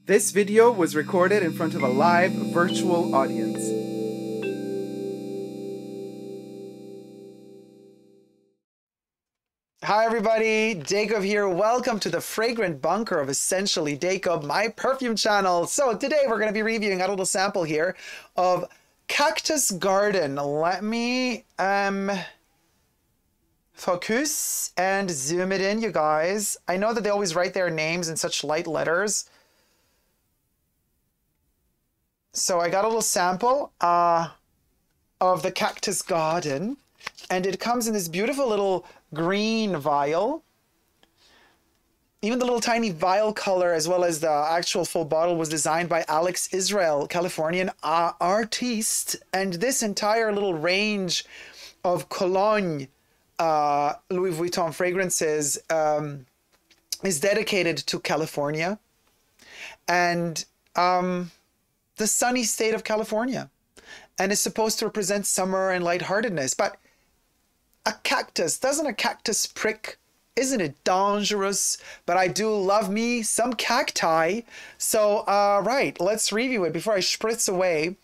This video was recorded in front of a live virtual audience. Hi everybody, Dacob here. Welcome to the fragrant bunker of Essence-tially Dacob, my perfume channel. So today we're going to be reviewing a little sample here of Cactus Garden. Let me focus and zoom it in, you guys. I know that they always write their names in such light letters. So I got a little sample of the Cactus Garden, and it comes in this beautiful little green vial. Even the little tiny vial color as well as the actual full bottle was designed by Alex Israel, Californian artiste. And this entire little range of cologne Louis Vuitton fragrances is dedicated to California and the sunny state of California, and is supposed to represent summer and lightheartedness. But a cactus, doesn't a cactus prick? Isn't it dangerous? But I do love me some cacti. So, right, let's review it before I spritz away.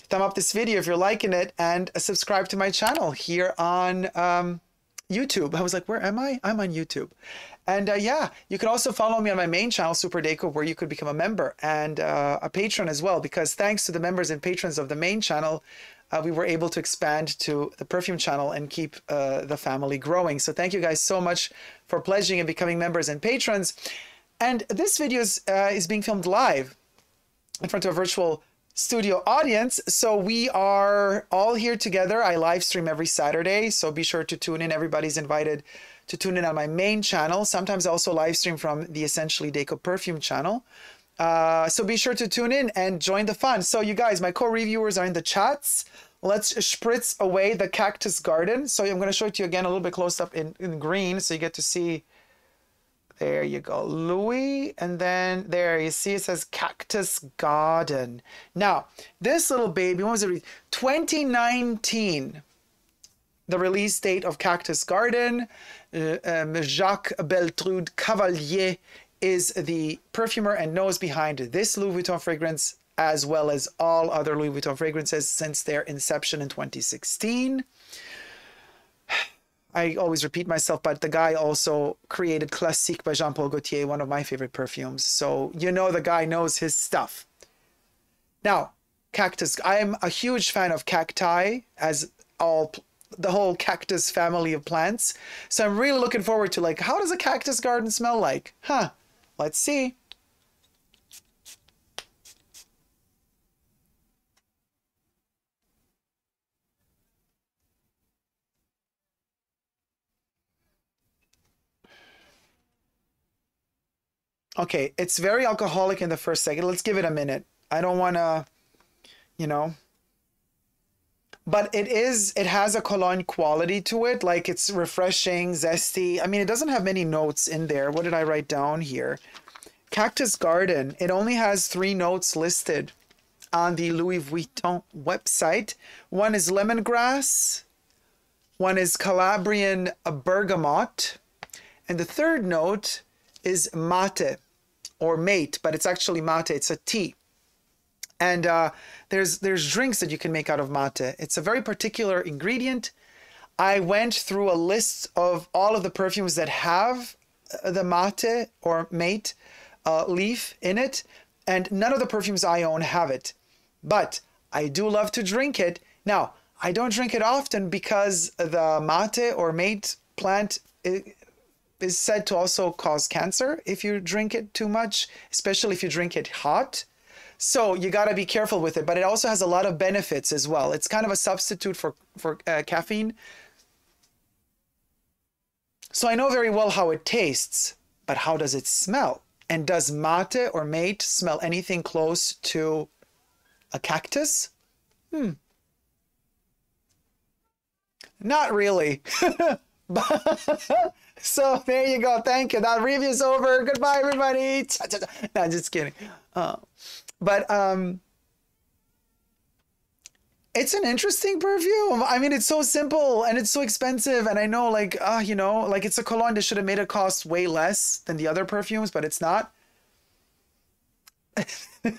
Thumb up this video if you're liking it, and subscribe to my channel here on YouTube. I was like, where am I? I'm on YouTube. And yeah, you can also follow me on my main channel, superdacob, where you could become a member and a patron as well, because thanks to the members and patrons of the main channel, we were able to expand to the perfume channel and keep the family growing. So thank you guys so much for pledging and becoming members and patrons. And this video is being filmed live in front of a virtual studio audience. So we are all here together. I live stream every Saturday, so be sure to tune in. Everybody's invited to tune in on my main channel. Sometimes I also live stream from the Essence-tially Dacob perfume channel. So be sure to tune in and join the fun. So you guys, my co-reviewers are in the chats. Let's spritz away the Cactus Garden. So I'm going to show it to you again a little bit close up in green, so you get to see. There you go, Louis, and then there you see it says Cactus Garden. Now, this little baby, when was it? 2019, the release date of Cactus Garden. Jacques Beltrude Cavalier is the perfumer and nose behind this Louis Vuitton fragrance, as well as all other Louis Vuitton fragrances since their inception in 2016. I always repeat myself, but the guy also created Classique by Jean-Paul Gaultier, one of my favorite perfumes. So you know the guy knows his stuff. Now, cactus. I'm a huge fan of cacti, as the whole cactus family of plants. So I'm really looking forward to, like, how does a cactus garden smell like? Huh? Let's see. Okay, it's very alcoholic in the first second. Let's give it a minute. I don't want to, you know. But it has a cologne quality to it. Like, it's refreshing, zesty. I mean, it doesn't have many notes in there. What did I write down here? Cactus Garden. It only has 3 notes listed on the Louis Vuitton website. One is lemongrass. One is Calabrian bergamot. And the third note is mate, or mate, but it's actually mate. It's a tea. And there's drinks that you can make out of mate. It's a very particular ingredient. I went through a list of all of the perfumes that have the mate or mate leaf in it, and none of the perfumes I own have it. But I do love to drink it. Now, I don't drink it often because the mate or mate plant is said to also cause cancer if you drink it too much, especially if you drink it hot. So you got to be careful with it, but it also has a lot of benefits as well. It's kind of a substitute for caffeine. So I know very well how it tastes, but how does it smell? And does mate or mate smell anything close to a cactus? Not really. So there you go. Thank you. That review's over. Goodbye, everybody. No, just kidding. But it's an interesting perfume. I mean, it's so simple and it's so expensive. And I know, like, you know, like, it's a cologne that should have made it cost way less than the other perfumes, but it's not.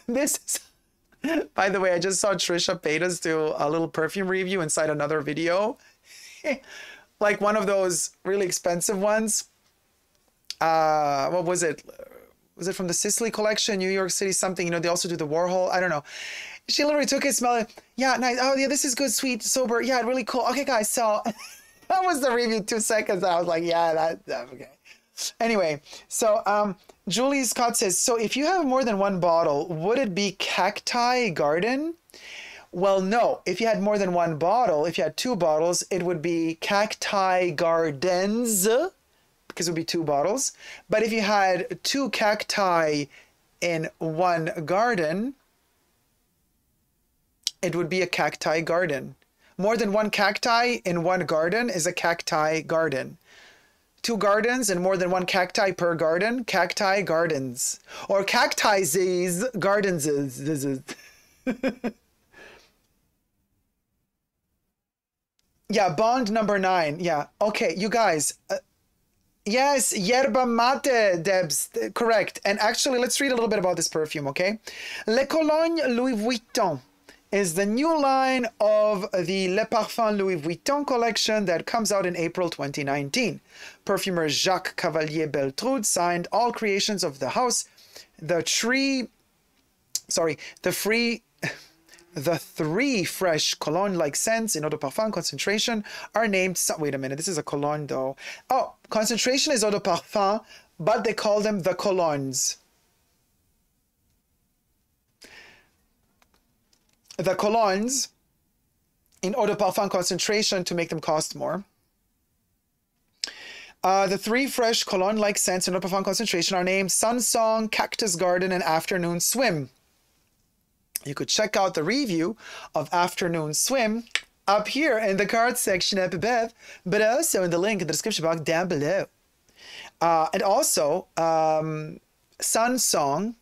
This is, by the way, I just saw Trisha Paytas do a little perfume review inside another video. Like one of those really expensive ones. What was it? Was it from the Sicily collection, New York City something? You know, they also do the Warhol. I don't know. She literally took it, smelled it. Yeah, nice. Oh, yeah, this is good, sweet, sober. Yeah, really cool. Okay, guys, so that was the review, 2 seconds. I was like, yeah, that okay. Anyway, so Julie Scott says, so if you have more than one bottle, would it be Cacti Garden? Well, no. If you had more than one bottle, if you had 2 bottles, it would be Cacti Gardens, because it would be 2 bottles. But if you had 2 cacti in one garden, it would be a cacti garden. More than 1 cacti in one garden is a cacti garden. 2 gardens and more than 1 cacti per garden, cacti gardens. Or cacti's gardens. Yeah, bond number 9. Yeah. Okay, you guys. Yes, Yerba Mate, Debs, correct. And actually, let's read a little bit about this perfume, okay? Le Cologne Louis Vuitton is the new line of the Le Parfum Louis Vuitton collection that comes out in April 2019. Perfumer Jacques Cavalier-Beltrude signed all creations of the house. The 3 fresh cologne-like scents in eau de parfum concentration are named... Wait a minute, this is a cologne though. Oh, concentration is eau de parfum, but they call them the colognes. The colognes in eau de parfum concentration to make them cost more. The 3 fresh cologne-like scents in eau de parfum concentration are named Sun Song, Cactus Garden, and Afternoon Swim. You could check out the review of Afternoon Swim up here in the card section up above, but also in the link in the description box down below. And also, Sun Song.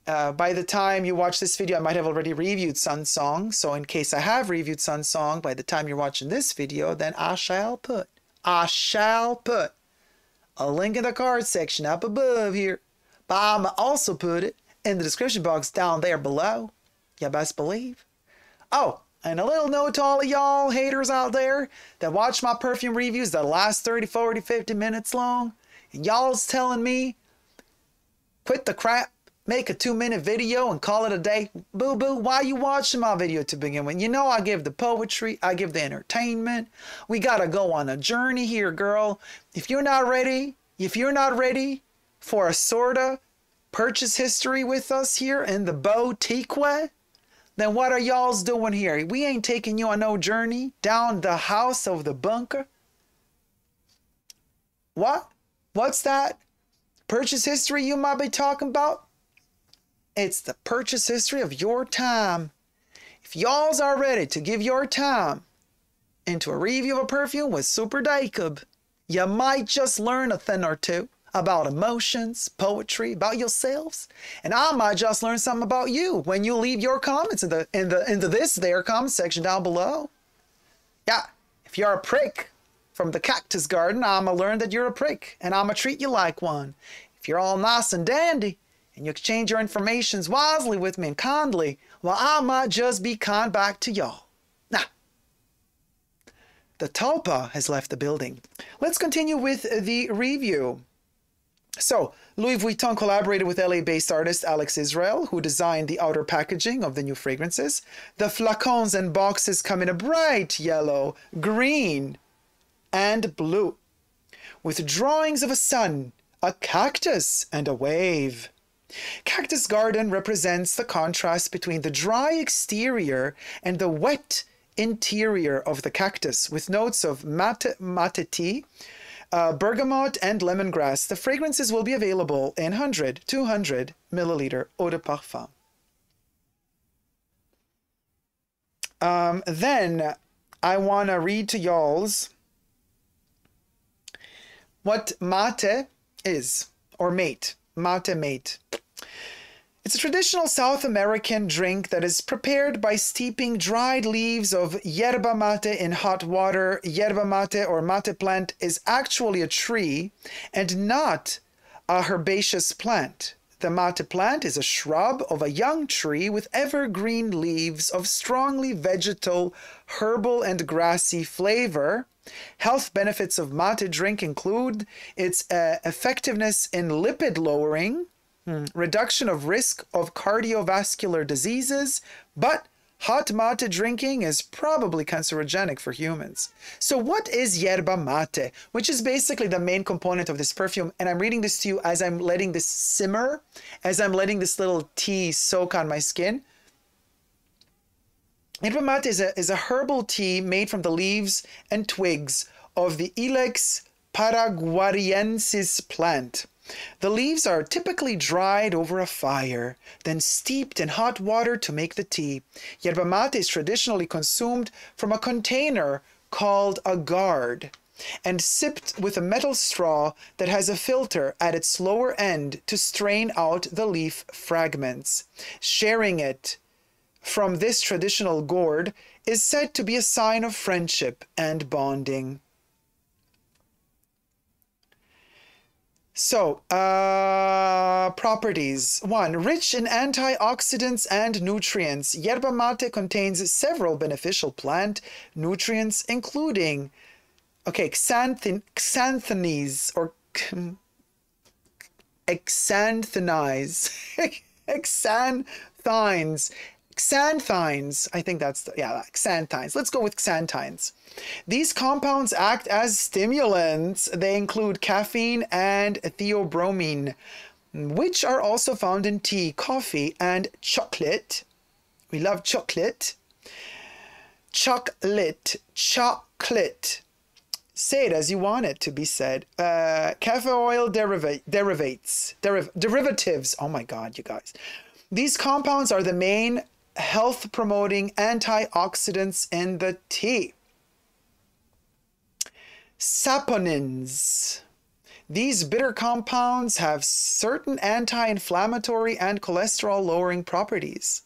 By the time you watch this video, I might have already reviewed Sun Song. So in case I have reviewed Sun Song by the time you're watching this video, then I shall put a link in the card section up above here. But I'm also put it in the description box down there below. You best believe. Oh, and a little note to all of y'all haters out there that watch my perfume reviews that last 30, 40, 50 minutes long. And y'all's telling me, quit the crap, make a 2-minute video and call it a day. Boo-boo, why you watching my video to begin with? You know I give the poetry, I give the entertainment. We gotta go on a journey here, girl. If you're not ready for a sorta purchase history with us here in the boutique way, then what are y'all's doing here? We ain't taking you on no journey down the house of the bunker. What? What's that? Purchase history you might be talking about? It's the purchase history of your time. If y'alls are ready to give your time into a review of a perfume with superdacob, you might just learn a thing or two about emotions, poetry, about yourselves, and I might just learn something about you when you leave your comments in the comment section down below. Yeah, if you're a prick from the Cactus Garden, I'ma learn that you're a prick, and I'ma treat you like one. If you're all nice and dandy, and you exchange your informations wisely with me and kindly, well, I might just be kind back to y'all. Now, the Tulpa has left the building. Let's continue with the review. So, Louis Vuitton collaborated with LA-based artist Alex Israel, who designed the outer packaging of the new fragrances. The flacons and boxes come in a bright yellow, green, and blue, with drawings of a sun, a cactus, and a wave. Cactus Garden represents the contrast between the dry exterior and the wet interior of the cactus, with notes of mate tea, bergamot, and lemongrass. The fragrances will be available in 100, 200 milliliter eau de parfum. Then I want to read to y'all's what mate is, or mate. Mate. It's a traditional South American drink that is prepared by steeping dried leaves of yerba mate in hot water. Yerba mate or mate plant is actually a tree and not a herbaceous plant. The mate plant is a shrub of a young tree with evergreen leaves of strongly vegetal, herbal, and grassy flavor. Health benefits of mate drink include its effectiveness in lipid lowering, reduction of risk of cardiovascular diseases, but hot mate drinking is probably cancerogenic for humans. So what is yerba mate, which is basically the main component of this perfume? And I'm reading this to you as I'm letting this simmer, as I'm letting this little tea soak on my skin. Yerba mate is a herbal tea made from the leaves and twigs of the Ilex paraguariensis plant. The leaves are typically dried over a fire, then steeped in hot water to make the tea. Yerba mate is traditionally consumed from a container called a gourd and sipped with a metal straw that has a filter at its lower end to strain out the leaf fragments. Sharing it from this traditional gourd is said to be a sign of friendship and bonding. So, properties. 1. Rich in antioxidants and nutrients. Yerba mate contains several beneficial plant nutrients, including, xanthines, or xanthines, xanthines, I think that's, xanthines. Let's go with xanthines. These compounds act as stimulants. They include caffeine and theobromine, which are also found in tea, coffee, and chocolate. We love chocolate. Chocolate. Say it as you want it to be said. Cafe oil derivatives. Oh my God, you guys. These compounds are the main health-promoting antioxidants in the tea. Saponins. These bitter compounds have certain anti-inflammatory and cholesterol-lowering properties.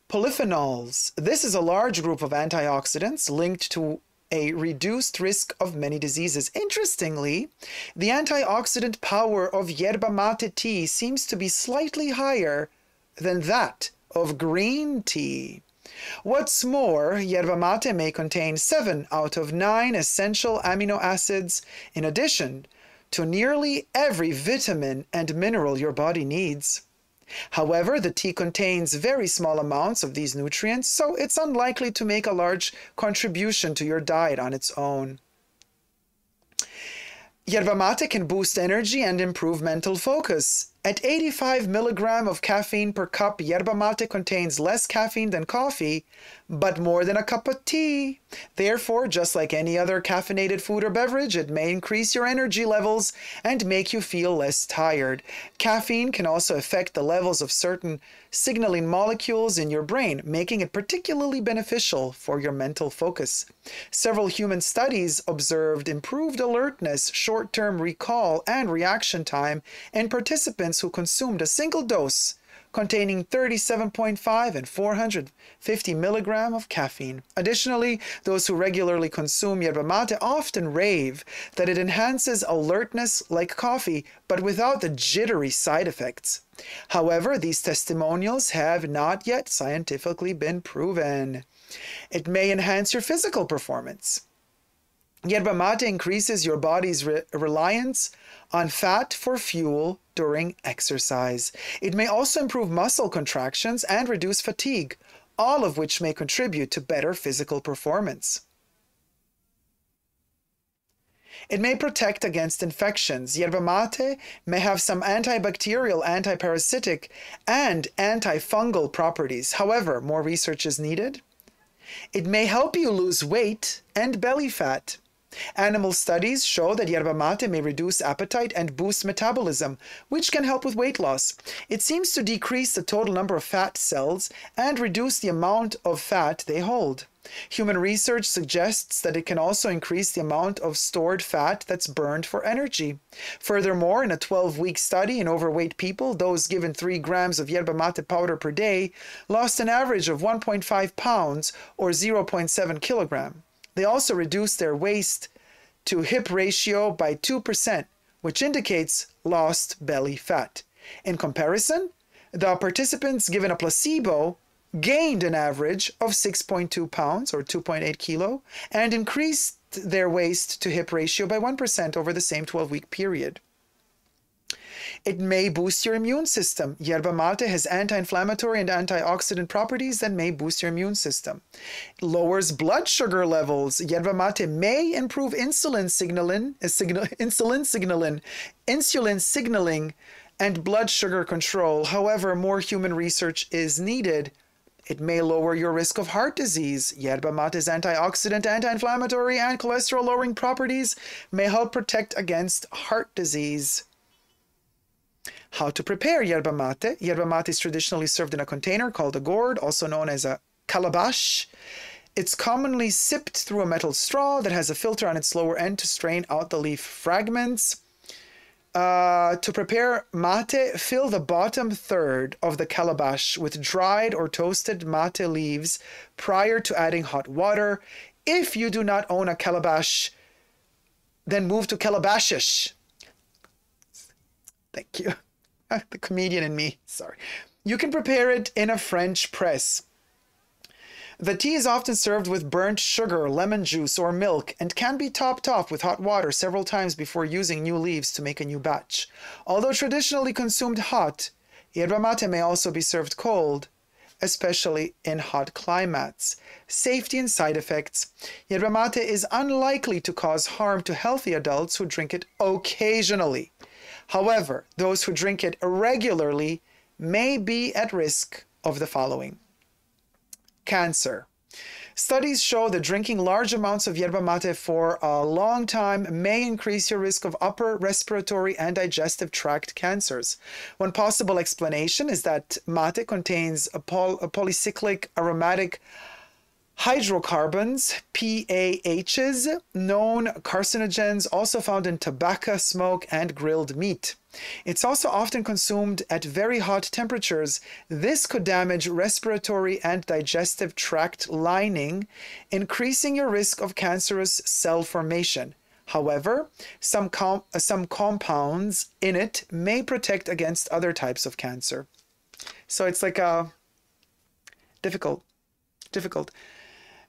Polyphenols. This is a large group of antioxidants linked to a reduced risk of many diseases. Interestingly, the antioxidant power of yerba mate tea seems to be slightly higher than that of green tea. What's more, yerba mate may contain 7 out of 9 essential amino acids, in addition to nearly every vitamin and mineral your body needs. However, the tea contains very small amounts of these nutrients, so it's unlikely to make a large contribution to your diet on its own. Yerba mate can boost energy and improve mental focus. At 85 milligrams of caffeine per cup, yerba mate contains less caffeine than coffee, but more than a cup of tea. Therefore, just like any other caffeinated food or beverage, it may increase your energy levels and make you feel less tired. Caffeine can also affect the levels of certain signaling molecules in your brain, making it particularly beneficial for your mental focus. Several human studies observed improved alertness, short-term recall, and reaction time in participants who consumed a single dose containing 37.5 and 450 milligrams of caffeine. Additionally, those who regularly consume yerba mate often rave that it enhances alertness like coffee, but without the jittery side effects. However, these testimonials have not yet scientifically been proven. It may enhance your physical performance. Yerba mate increases your body's reliance on fat for fuel during exercise. It may also improve muscle contractions and reduce fatigue, all of which may contribute to better physical performance. It may protect against infections. Yerba mate may have some antibacterial, antiparasitic, and antifungal properties. However, more research is needed. It may help you lose weight and belly fat. Animal studies show that yerba mate may reduce appetite and boost metabolism, which can help with weight loss. It seems to decrease the total number of fat cells and reduce the amount of fat they hold. Human research suggests that it can also increase the amount of stored fat that's burned for energy. Furthermore, in a 12-week study in overweight people, those given 3 grams of yerba mate powder per day lost an average of 1.5 pounds or 0.7 kilogram. They also reduced their waist to hip ratio by 2%, which indicates lost belly fat. In comparison, the participants given a placebo gained an average of 6.2 pounds or 2.8 kilo and increased their waist to hip ratio by 1% over the same 12-week period. It may boost your immune system. Yerba mate has anti-inflammatory and antioxidant properties that may boost your immune system. It lowers blood sugar levels. Yerba mate may improve insulin signaling, and blood sugar control. However, more human research is needed. It may lower your risk of heart disease. Yerba mate's antioxidant, anti-inflammatory, and cholesterol-lowering properties may help protect against heart disease. How to prepare yerba mate. Yerba mate is traditionally served in a container called a gourd, also known as a calabash. It's commonly sipped through a metal straw that has a filter on its lower end to strain out the leaf fragments. To prepare mate, fill the bottom third of the calabash with dried or toasted mate leaves prior to adding hot water. If you do not own a calabash, then move to calabashish. Thank you. The comedian in me, sorry. You can prepare it in a French press. The tea is often served with burnt sugar, lemon juice, or milk, and can be topped off with hot water several times before using new leaves to make a new batch. Although traditionally consumed hot, yerba mate may also be served cold, especially in hot climates. Safety and side effects. Yerba mate is unlikely to cause harm to healthy adults who drink it occasionally. However, those who drink it regularly may be at risk of the following. Cancer. Studies show that drinking large amounts of yerba mate for a long time may increase your risk of upper respiratory and digestive tract cancers. One possible explanation is that mate contains a polycyclic aromatic hydrocarbons, PAHs, known carcinogens also found in tobacco, smoke, and grilled meat. It's also often consumed at very hot temperatures. This could damage respiratory and digestive tract lining, increasing your risk of cancerous cell formation. However, some compounds in it may protect against other types of cancer. So it's like a difficult.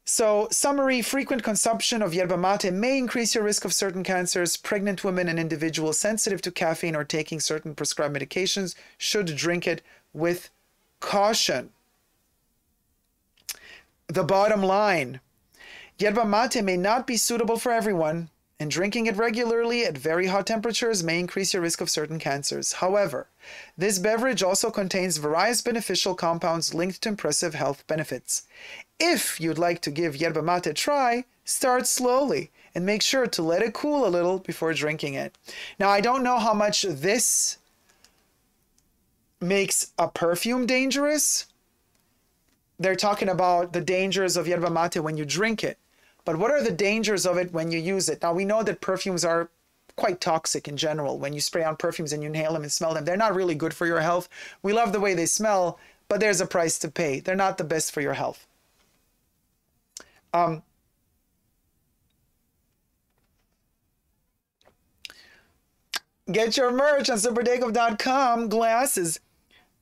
So, summary, frequent consumption of yerba mate may increase your risk of certain cancers. Pregnant women and individuals sensitive to caffeine or taking certain prescribed medications should drink it with caution. The bottom line, yerba mate may not be suitable for everyone, and drinking it regularly at very hot temperatures may increase your risk of certain cancers. However, this beverage also contains various beneficial compounds linked to impressive health benefits. If you'd like to give yerba mate a try, start slowly and make sure to let it cool a little before drinking it. Now, I don't know how much this makes a perfume dangerous. They're talking about the dangers of yerba mate when you drink it. But what are the dangers of it when you use it? Now, we know that perfumes are quite toxic in general. When you spray on perfumes and you inhale them and smell them, they're not really good for your health. We love the way they smell, but there's a price to pay. They're not the best for your health. Get your merch on superdacob.com. Glasses.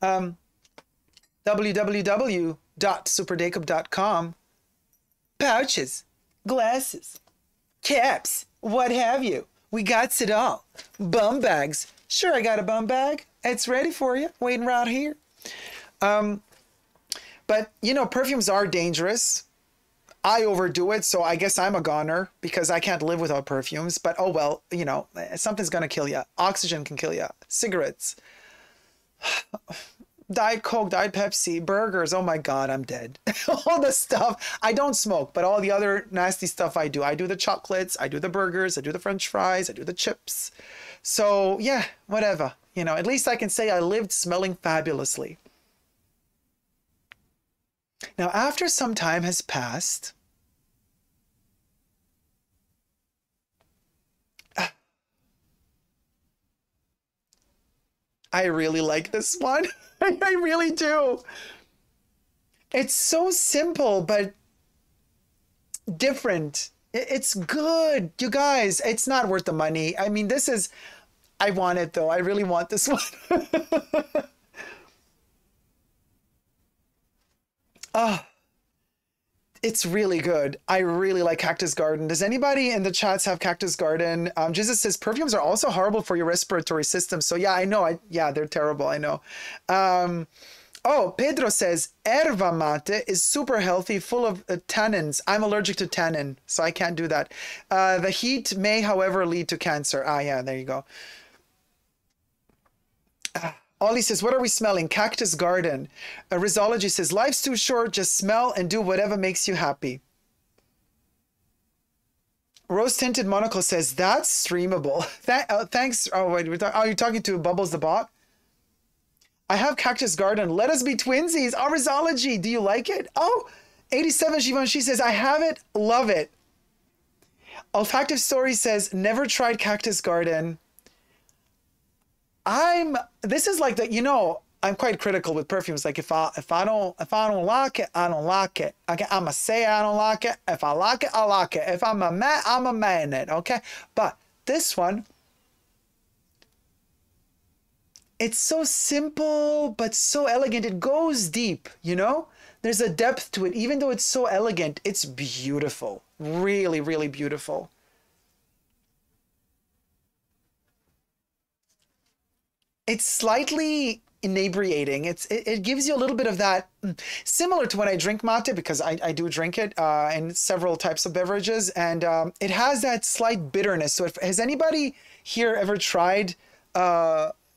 www.superdacob.com. Pouches, glasses, caps, what have you. We got it all. Bum bags. Sure, I got a bum bag. It's ready for you, waiting right here. But, you know, perfumes are dangerous. I overdo it, so I guess I'm a goner because I can't live without perfumes. But, oh well, you know, something's going to kill you. Oxygen can kill you. Cigarettes. Diet Coke, Diet Pepsi, burgers. Oh my God, I'm dead. All the stuff. I don't smoke, but all the other nasty stuff I do. I do the chocolates, I do the burgers, I do the French fries, I do the chips. So yeah, whatever. You know, at least I can say I lived smelling fabulously. Now, after some time has passed, I really like this one. I really do. It's so simple, but different. It's good. You guys, it's not worth the money. I mean, this is I want it though. I really want this one. Oh, it's really good. I really like Cactus Garden. Does anybody in the chats have Cactus Garden? Jesus says perfumes are also horrible for your respiratory system. So yeah, I know. Yeah, they're terrible. I know. Oh, Pedro says erva mate is super healthy, full of tannins. I'm allergic to tannin, so I can't do that. The heat may, however, lead to cancer. Ah, yeah, there you go. Ollie says, what are we smelling? Cactus Garden. Rizology says, life's too short. Just smell and do whatever makes you happy. Rose Tinted Monocle says, that's streamable. Thanks. Oh, wait, are you talking to Bubbles the Bot? I have Cactus Garden. Let us be twinsies. Oh, Rizology, do you like it? Oh, 87 Givenchy says, I have it. Love it. Olfactive Story says, never tried Cactus Garden. This is like the, you know, I'm quite critical with perfumes. Like if I don't like it, I don't like it. Okay, I'ma say I don't like it. If I like it, I like it. If I'm a man, I'm a man in it. Okay, but this one, it's so simple but so elegant. It goes deep. You know, there's a depth to it. Even though it's so elegant, it's beautiful. Really, really beautiful. It's slightly inebriating. It gives you a little bit of that, similar to when I drink mate, because I do drink it in several types of beverages, and it has that slight bitterness. So has anybody here ever tried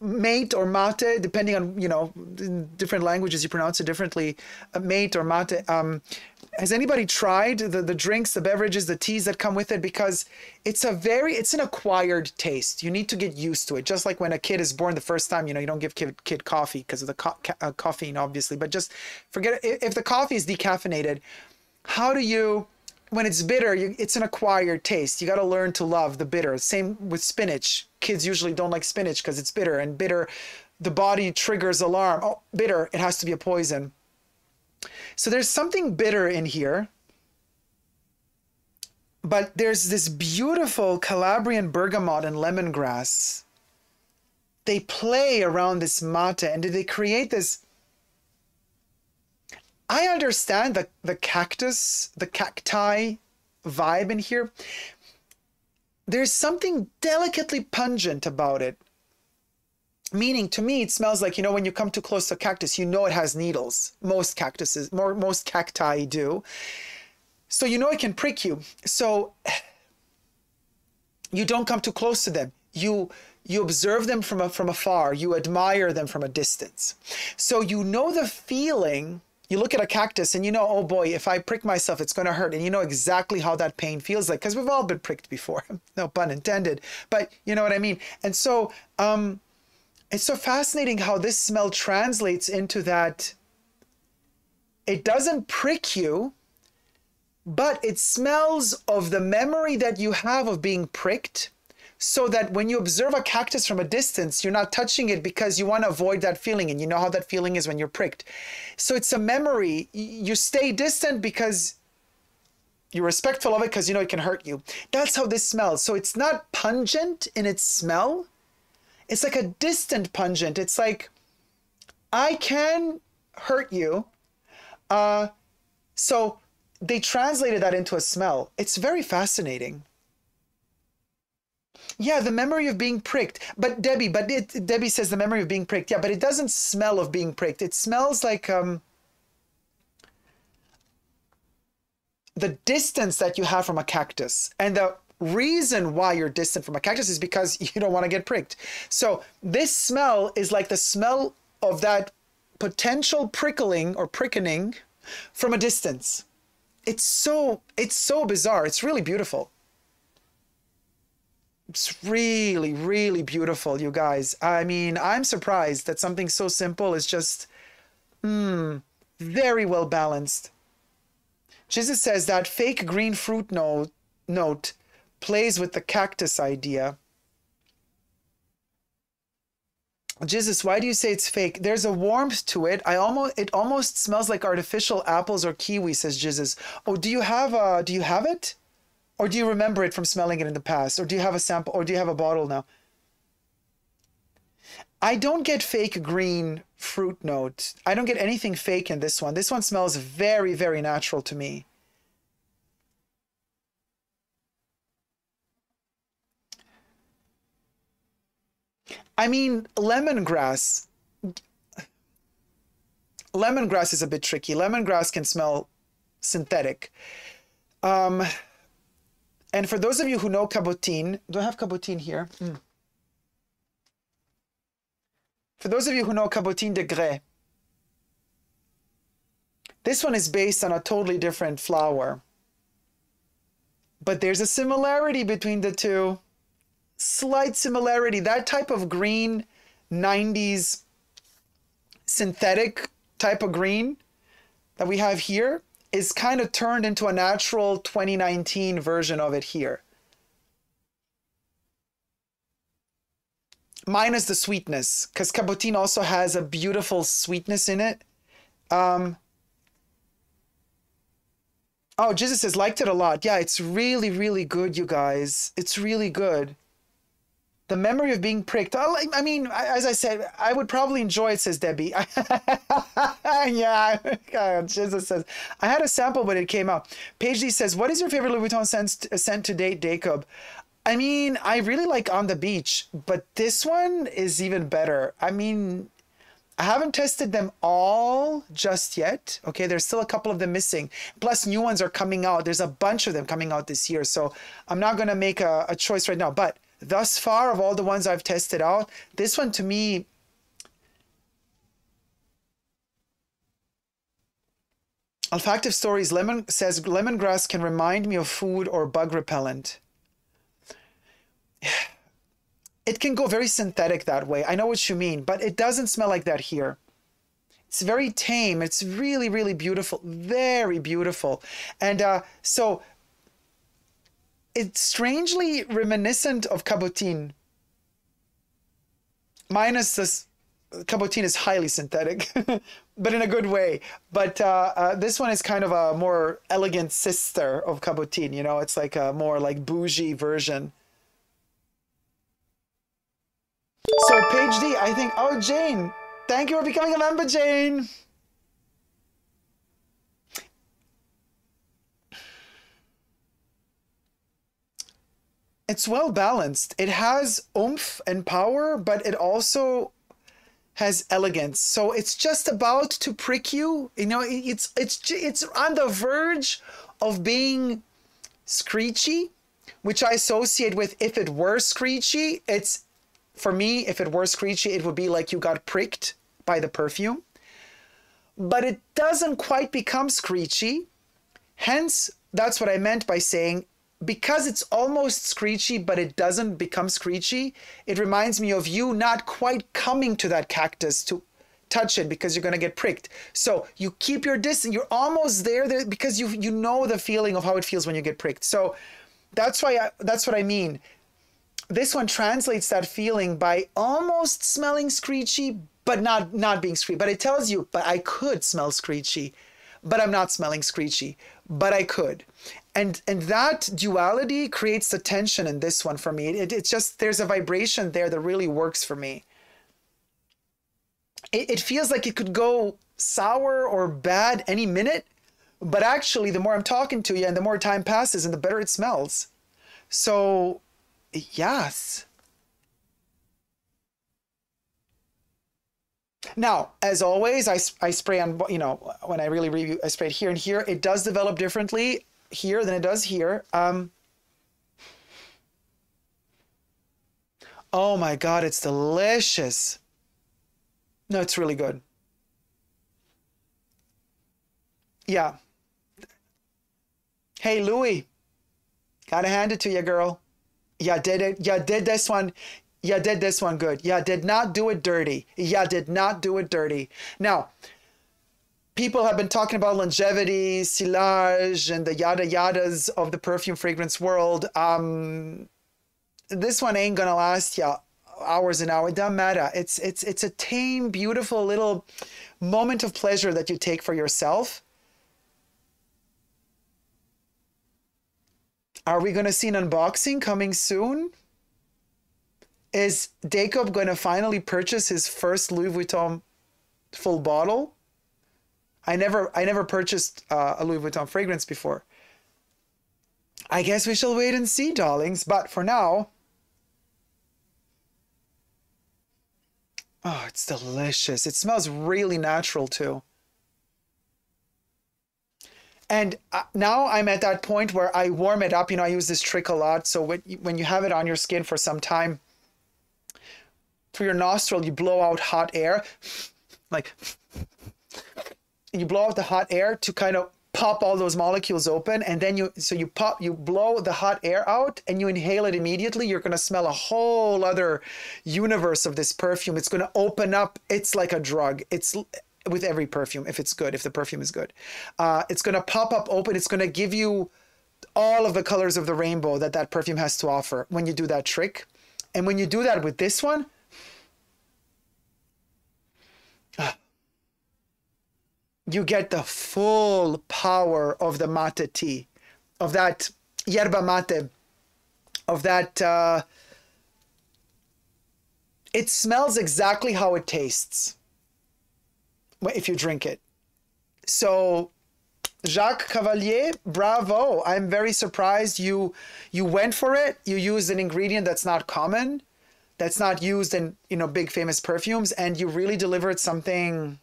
mate or mate, depending on, you know, in different languages you pronounce it differently, mate or mate? Has anybody tried the drinks, the beverages, the teas that come with it? Because it's an acquired taste. You need to get used to it. Just like when a kid is born the first time, you know, you don't give kid coffee because of the caffeine, obviously. But just forget it. If the coffee is decaffeinated, how do you, when it's bitter, it's an acquired taste. You got to learn to love the bitter. Same with spinach. Kids usually don't like spinach because it's bitter, and bitter, the body triggers alarm. Oh, bitter, it has to be a poison. So there's something bitter in here, but there's this beautiful Calabrian bergamot and lemongrass. They play around this mate, and they create this. I understand the cactus, the cacti vibe in here. There's something delicately pungent about it. Meaning, to me, it smells like, you know, when you come too close to a cactus, you know it has needles. Most cactuses, most cacti do. So you know it can prick you. So you don't come too close to them. You observe them from afar. You admire them from a distance. So you know the feeling. You look at a cactus and you know, oh boy, if I prick myself, it's going to hurt. And you know exactly how that pain feels like, because we've all been pricked before. No pun intended. But you know what I mean? And so, it's so fascinating how this smell translates into that. It doesn't prick you, but it smells of the memory that you have of being pricked, so that when you observe a cactus from a distance, you're not touching it because you want to avoid that feeling. And you know how that feeling is when you're pricked. So it's a memory. You stay distant because you're respectful of it, because you know it can hurt you. That's how this smells. So it's not pungent in its smell. It's like a distant pungent. It's like, I can hurt you. So they translated that into a smell. It's very fascinating. Yeah, the memory of being pricked. But Debbie says the memory of being pricked. Yeah, but it doesn't smell of being pricked. It smells like the distance that you have from a cactus. And the reason why you're distant from a cactus is because you don't want to get pricked. So this smell is like the smell of that potential prickling or prickening from a distance. It's so bizarre. It's really beautiful. It's really, really beautiful, you guys. I mean, I'm surprised that something so simple is just very well balanced. Jesus says that fake green fruit note plays with the cactus idea. Jesus, why do you say it's fake? There's a warmth to it. It almost smells like artificial apples or kiwi, says Jesus. Oh, do you have it? Or do you remember it from smelling it in the past? Or do you have a sample? Or do you have a bottle now? I don't get fake green fruit note. I don't get anything fake in this one. This one smells very, very natural to me. I mean, lemongrass. Lemongrass is a bit tricky. Lemongrass can smell synthetic. And for those of you who know cabotine, do I have cabotine here? For those of you who know cabotine de grès, this one is based on a totally different flower. But there's a similarity between the two. Slight similarity. That type of green, 90s synthetic type of green that we have here is kind of turned into a natural 2019 version of it here. Minus the sweetness, because cabotine also has a beautiful sweetness in it. Oh, Jesus says, liked it a lot. Yeah, it's really, really good, you guys. It's really good. The memory of being pricked. I mean, as I said, I would probably enjoy it, says Debbie. Yeah, God, Jesus says, I had a sample when it came out. Paige D says, what is your favorite Louis Vuitton scent to date, Dacob? I mean, I really like On the Beach, but this one is even better. I mean, I haven't tested them all just yet. Okay, there's still a couple of them missing. Plus, new ones are coming out. There's a bunch of them coming out this year. So I'm not going to make a choice right now. But thus far, of all the ones I've tested out, this one to me, Olfactive Stories says lemongrass can remind me of food or bug repellent. It can go very synthetic that way. I know what you mean, but it doesn't smell like that here. It's very tame. It's really, really beautiful. Very beautiful. And so it's strangely reminiscent of cabotine. Minus this, cabotine is highly synthetic, but in a good way. But this one is kind of a more elegant sister of cabotine. You know, it's like a more like bougie version. So Paige D, I think, oh, Jane, thank you for becoming a member, Jane. It's well balanced. It has oomph and power, but it also has elegance. So it's just about to prick you. You know, it's on the verge of being screechy, which I associate with if it were screechy, it's, for me, if it were screechy, it would be like you got pricked by the perfume. But it doesn't quite become screechy. Hence, that's what I meant by saying, because it's almost screechy, but it doesn't become screechy, it reminds me of you not quite coming to that cactus to touch it because you're going to get pricked. So you keep your distance. You're almost there because you know the feeling of how it feels when you get pricked. So that's what I mean. This one translates that feeling by almost smelling screechy, but not being screechy. But it tells you, but I could smell screechy, but I'm not smelling screechy, but I could. And that duality creates the tension in this one for me. It's just, there's a vibration there that really works for me. It feels like it could go sour or bad any minute, but actually the more I'm talking to you and the more time passes and the better it smells. So yes. Now, as always, I spray on, you know, when I really review, I spray it here and here. It does develop differently here than it does here. Oh my God, it's delicious. No, it's really good. Yeah. Hey, Louis, gotta hand it to you, girl. Yeah, did it. Yeah, did this one. Yeah, did this one good. Yeah, did not do it dirty. Yeah, did not do it dirty. Now, people have been talking about longevity, silage, and the yada yadas of the perfume fragrance world. This one ain't gonna last you hours and hours. It doesn't matter. It's a tame, beautiful little moment of pleasure that you take for yourself. Are we gonna see an unboxing coming soon? Is Dacob going to finally purchase his first Louis Vuitton full bottle? I never purchased a Louis Vuitton fragrance before. I guess we shall wait and see, darlings. But for now, oh, it's delicious. It smells really natural too. And now I'm at that point where I warm it up. You know, I use this trick a lot. So when you have it on your skin for some time, through your nostril, you blow out hot air. Like, you blow out the hot air to kind of pop all those molecules open. And then you blow the hot air out and you inhale it immediately. You're going to smell a whole other universe of this perfume. It's going to open up. It's like a drug. It's with every perfume, if it's good, if the perfume is good. It's going to pop up open. It's going to give you all of the colors of the rainbow that perfume has to offer when you do that trick. And when you do that with this one, you get the full power of the mate tea, of that yerba mate, of that, it smells exactly how it tastes if you drink it. So Jacques Cavalier, bravo. I'm very surprised you went for it. You used an ingredient that's not common, that's not used in, you know, big famous perfumes, and you really delivered something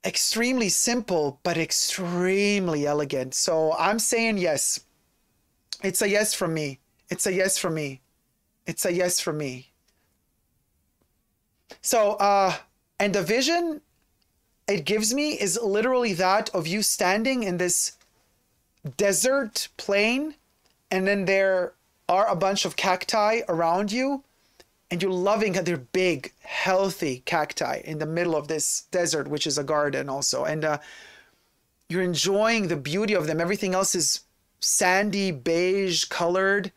extremely simple, but extremely elegant. So I'm saying yes. It's a yes from me. It's a yes from me. It's a yes from me. So, and the vision it gives me is literally that of you standing in this desert plain, and then there are a bunch of cacti around you, and you're loving that they're big, healthy cacti in the middle of this desert, which is a garden also. And you're enjoying the beauty of them. Everything else is sandy, beige colored.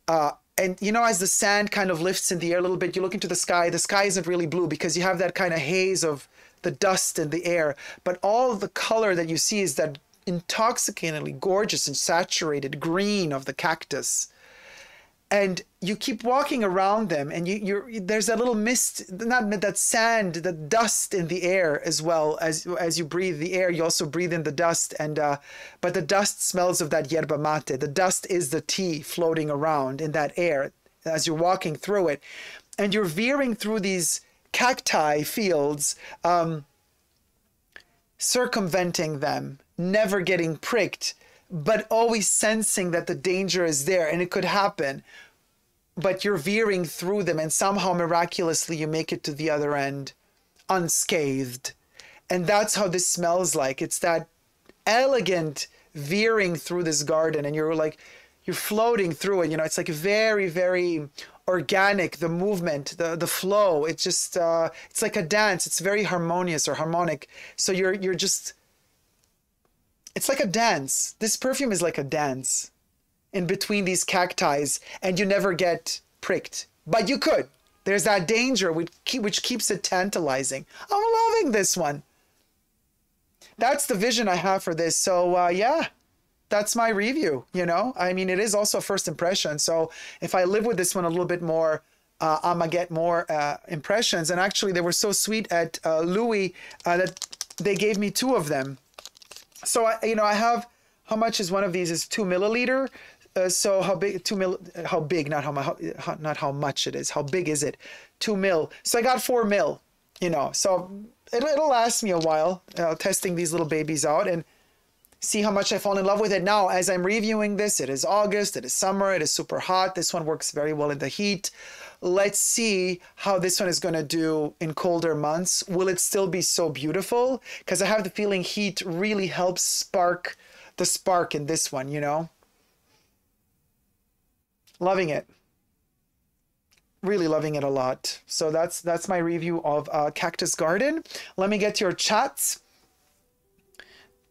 And, you know, as the sand kind of lifts in the air a little bit, you look into the sky isn't really blue because you have that kind of haze of the dust in the air. But all the color that you see is that intoxicatingly gorgeous and saturated green of the cactus. And you keep walking around them, and there's that little mist, not that sand, the dust in the air as well. As you breathe the air, you also breathe in the dust. And but the dust smells of that yerba mate. The dust is the tea floating around in that air as you're walking through it. And you're veering through these cacti fields, circumventing them, never getting pricked, but always sensing that the danger is there and it could happen. But you're veering through them, and somehow miraculously you make it to the other end unscathed. And that's how this smells like. It's that elegant veering through this garden, and you're floating through it. You know, it's like very, very organic, the movement, the flow. It's just, it's like a dance. It's very harmonious or harmonic. So you're just, it's like a dance. This perfume is like a dance in between these cacti, and you never get pricked. But you could. There's that danger which keeps it tantalizing. I'm loving this one. That's the vision I have for this. So yeah, that's my review, you know. I mean, it is also a first impression. So if I live with this one a little bit more, I'm gonna get more impressions. And actually, they were so sweet at Louis that they gave me 2 of them. So I have, how much is one of these? Is 2 milliliter. So how big? How big? Not how much it is. How big is it? 2 mil. So I got 4 mil. You know, so it'll last me a while. Testing these little babies out and see how much I fall in love with it. Now, as I'm reviewing this, it is August. It is summer. It is super hot. This one works very well in the heat. Let's see how this one is going to do in colder months. Will it still be so beautiful? Because I have the feeling heat really helps spark the spark in this one, you know? Loving it. Really loving it a lot. So that's my review of Cactus Garden. Let me get to your chats.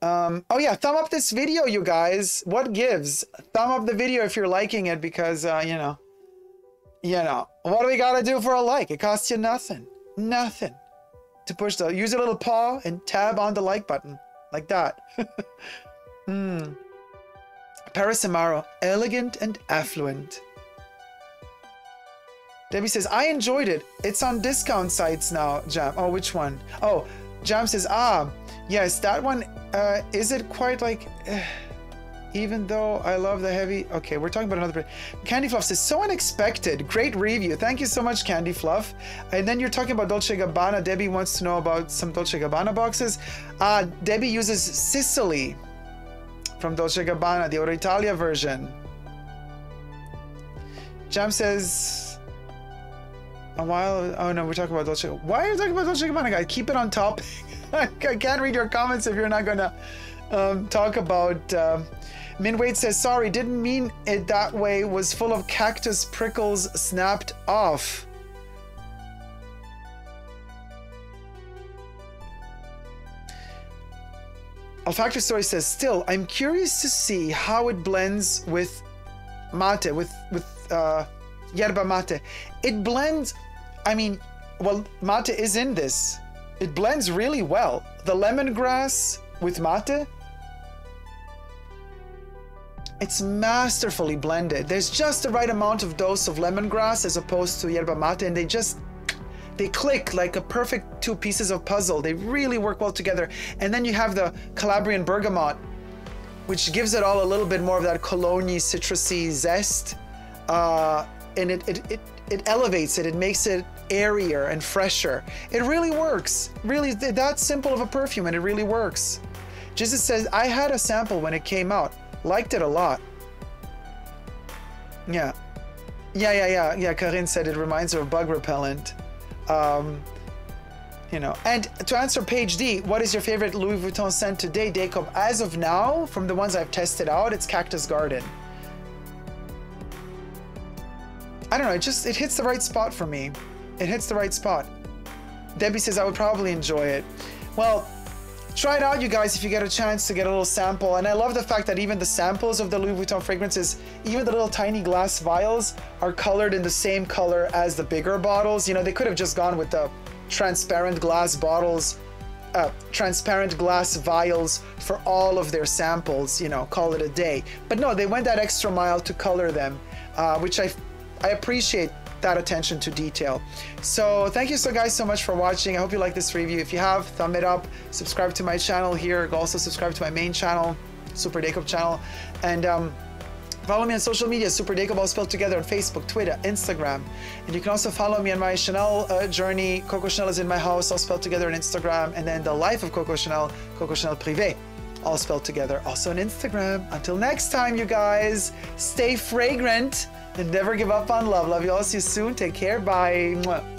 Oh yeah, thumb up this video, you guys. What gives? Thumb up the video if you're liking it, because you know, what do we gotta do for a like? It costs you nothing. Nothing. To push use a little paw and tab on the like button. Like that. Paris Amaro, elegant and affluent. Debbie says, I enjoyed it. It's on discount sites now, Jam. Oh, which one? Oh, Jam says, yes, that one, is it quite like, even though I love the heavy, okay, we're talking about another, Candy Fluff says, so unexpected, great review. Thank you so much, Candy Fluff. And then you're talking about Dolce & Gabbana. Debbie wants to know about some Dolce & Gabbana boxes. Debbie uses Sicily from Dolce & Gabbana, the Oro Italia version. Jam says, a while, oh no, we're talking about Dolce. Why are you talking about Dolce & Gabbana, guys? Keep it on topic. I can't read your comments if you're not gonna talk about, Min Wade says, sorry, didn't mean it that way, was full of cactus prickles snapped off. Olfactory Story says, still, I'm curious to see how it blends with mate, with yerba mate. It blends, I mean, well, mate is in this. It blends really well. The lemongrass with mate, it's masterfully blended. There's just the right amount of dose of lemongrass as opposed to yerba mate, and they click like a perfect two pieces of puzzle. They really work well together. And then you have the Calabrian bergamot, which gives it all a little bit more of that cologne-y, citrusy zest. And it elevates it. It makes it airier and fresher. It really works. Really, that simple of a perfume, and it really works. Jesus says, I had a sample when it came out. Liked it a lot. Yeah. Karin said it reminds her of bug repellent. You know, and to answer page D, what is your favorite Louis Vuitton scent today, Dacob? As of now, from the ones I've tested out, it's Cactus Garden. I don't know, it hits the right spot for me. It hits the right spot. Debbie says I would probably enjoy it. Well, try it out, you guys, if you get a chance to get a little sample. And I love the fact that even the samples of the Louis Vuitton fragrances, even the little tiny glass vials, are colored in the same color as the bigger bottles. You know, they could have just gone with the transparent glass bottles, transparent glass vials for all of their samples, you know, call it a day. But no, they went that extra mile to color them, which I appreciate that attention to detail. So thank you guys so much for watching. I hope you like this review. If you have, thumb it up, subscribe to my channel here. Also subscribe to my main channel, Super Dacob channel, and follow me on social media, Super Dacob, all spelled together, on Facebook, Twitter, Instagram. And you can also follow me on my Chanel journey. Coco Chanel is in my house, all spelled together, on Instagram. And then the life of Coco Chanel Privee, all spelled together, also on Instagram. Until next time, you guys, stay fragrant and never give up on love. Love you all. See you soon. Take care. Bye. Mwah.